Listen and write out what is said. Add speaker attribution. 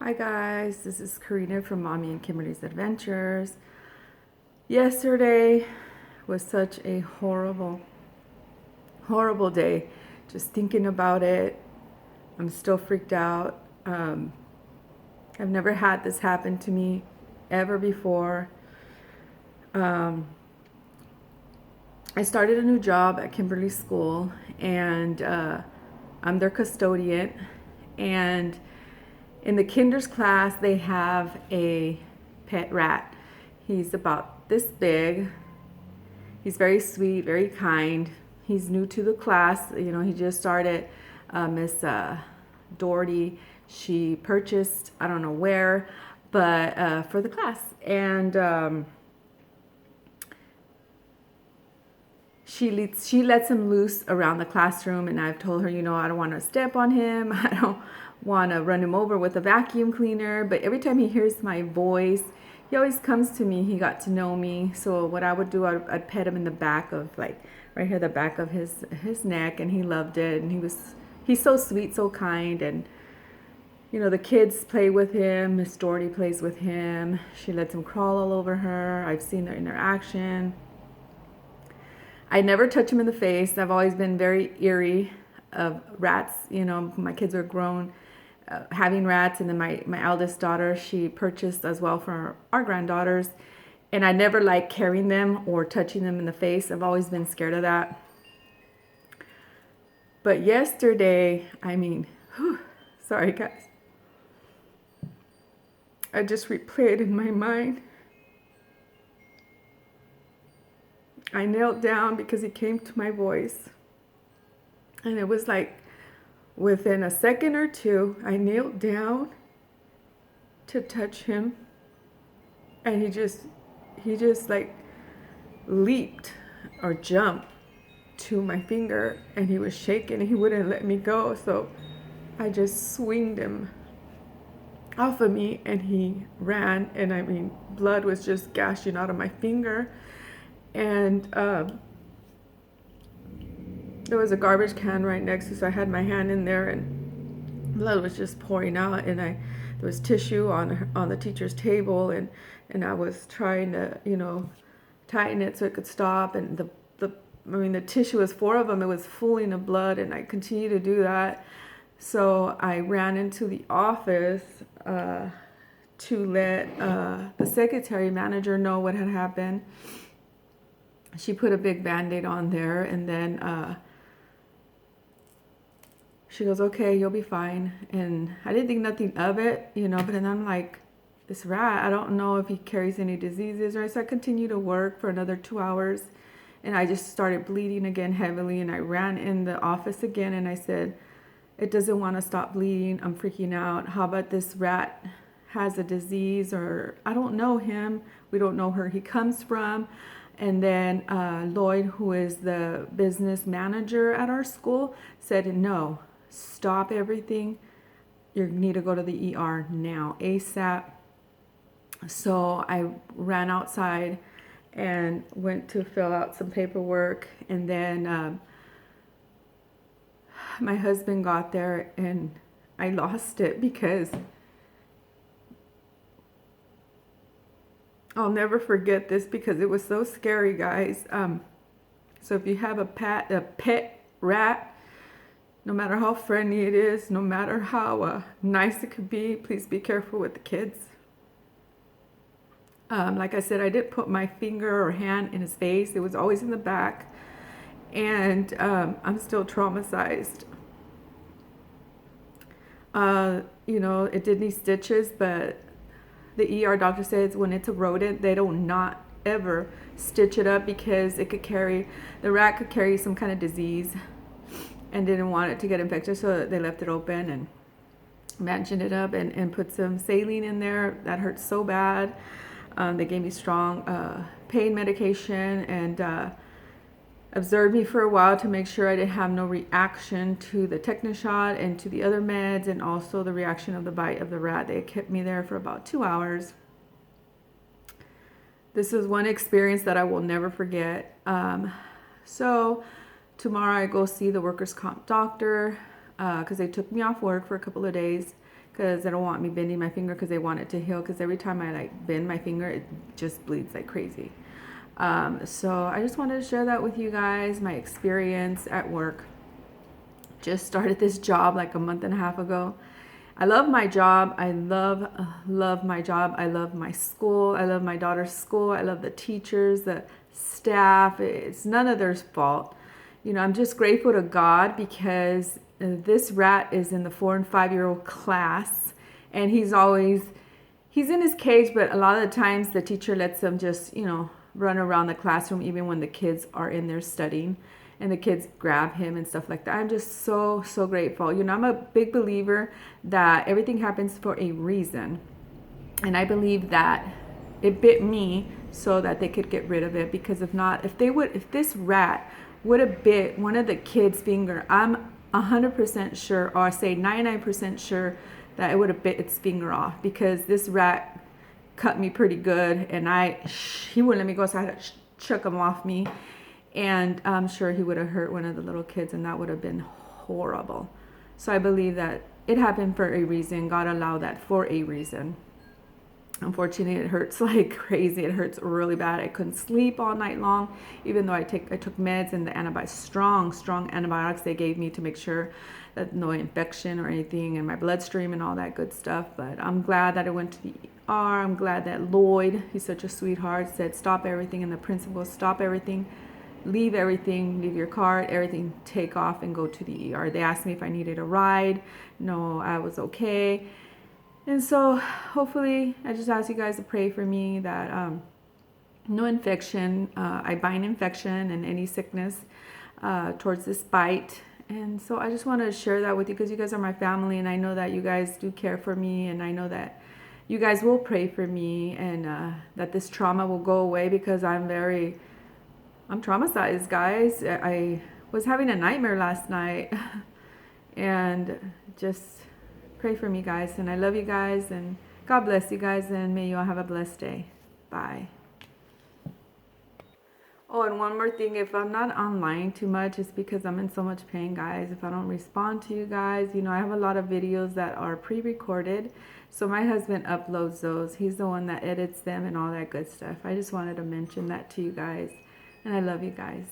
Speaker 1: Hi guys, this is Karina from Mommy and Kimberly's Adventures. Yesterday was such a horrible day. Just thinking about it, I'm still freaked out. I've never had this happen to me ever before. I started a new job at Kimberly's school, and I'm their custodian. And in the kinder's class, they have a pet rat. He's about this big. He's very sweet, very kind. He's new to the class. You know, he just started. Miss Doherty, she purchased, I don't know where, but for the class. And she lets him loose around the classroom, and I've told her, I don't want to step on him. I don't want to run him over with a vacuum cleaner. But every time he hears my voice, he always comes to me. He got to know me. So what I would do, I'd pet him in the back of, like, right here, the back of his neck, and he loved it. And he's so sweet, so kind. And the kids play with him. Miss Doherty plays with him. She lets him crawl all over her. I've seen their interaction. I never touch him in the face. I've always been very eerie of rats. My kids are grown having rats. And then my eldest daughter, she purchased as well for our granddaughters. And I never like carrying them or touching them in the face. I've always been scared of that. But yesterday, sorry guys. I just replayed in my mind. I knelt down because he came to my voice. And it was like within a second or two, I knelt down to touch him. And he just like leaped or jumped to my finger, and he was shaking and he wouldn't let me go. So I just swinged him off of me, and he ran, and blood was just gushing out of my finger. And there was a garbage can right next to, so I had my hand in there, and blood was just pouring out. And there was tissue on the teacher's table, and I was trying to tighten it so it could stop. And the tissue was 4 of them. It was full of blood, and I continued to do that. So I ran into the office to let the secretary manager know what had happened. She put a big Band-Aid on there, and then she goes, "Okay, you'll be fine." And I didn't think nothing of it, but then I'm like, this rat, I don't know if he carries any diseases. Or so I continued to work for another 2 hours, and I just started bleeding again heavily. And I ran in the office again, and I said, "It doesn't want to stop bleeding. I'm freaking out. How about this rat has a disease, or I don't know him. We don't know where he comes from." And then Lloyd, who is the business manager at our school, said, "No, stop everything. You need to go to the ER now, ASAP." So I ran outside and went to fill out some paperwork. And then my husband got there, and I lost it because I'll never forget this because it was so scary, guys. So if you have a pet rat, no matter how friendly it is, no matter how nice it could be, please be careful with the kids. Like I said, I didn't put my finger or hand in his face. It was always in the back. And I'm still traumatized. It did need stitches, but the ER doctor says when it's a rodent, they don't not ever stitch it up because the rat could carry some kind of disease and didn't want it to get infected. So they left it open and bandaged it up and put some saline in there. That hurt so bad. They gave me strong pain medication and observed me for a while to make sure I didn't have no reaction to the tetanus shot and to the other meds, and also the reaction of the bite of the rat. They kept me there for about 2 hours. This is one experience that I will never forget. So tomorrow I go see the workers' comp doctor because they took me off work for a couple of days because they don't want me bending my finger because they want it to heal, because every time I like bend my finger, it just bleeds like crazy. So I just wanted to share that with you guys, my experience at work. Just started this job like a month and a half ago. I love my job. I love my job. I love my school. I love my daughter's school. I love the teachers, the staff. It's none of their fault. You know, I'm just grateful to God because this rat is in the 4 and 5-year-old class, and he's in his cage, but a lot of the times the teacher lets him just, you know, run around the classroom even when the kids are in there studying, and the kids grab him and stuff like that. I'm just so grateful. You know, I'm a big believer that everything happens for a reason, and I believe that it bit me so that they could get rid of it, because if this rat would have bit one of the kids' finger, I'm 100% sure, or I say 99% sure, that it would have bit its finger off, because this rat cut me pretty good, and he wouldn't let me go, so I had to chuck him off me, and I'm sure he would have hurt one of the little kids, and that would have been horrible. So I believe that it happened for a reason. God allowed that for a reason. Unfortunately, it hurts like crazy. It hurts really bad. I couldn't sleep all night long, even though I took meds and the antibiotics, strong antibiotics they gave me to make sure that no infection or anything in my bloodstream and all that good stuff. But I'm glad that I went to the ER. I'm glad that Lloyd, he's such a sweetheart, said stop everything, and the principal, stop everything, leave everything, leave your card, everything, take off and go to the ER. They asked me if I needed a ride. No, I was okay. And so hopefully, I just ask you guys to pray for me that no infection. I bind infection and any sickness towards this bite. And so I just want to share that with you, because you guys are my family, and I know that you guys do care for me, and I know that you guys will pray for me, and that this trauma will go away, because I'm traumatized, guys. I was having a nightmare last night, and just pray for me, guys. And I love you guys, and God bless you guys, and may you all have a blessed day. Bye. Oh, and one more thing, if I'm not online too much, it's because I'm in so much pain, guys. If I don't respond to you guys, you know, I have a lot of videos that are pre-recorded, so my husband uploads those. He's the one that edits them and all that good stuff. I just wanted to mention that to you guys, and I love you guys.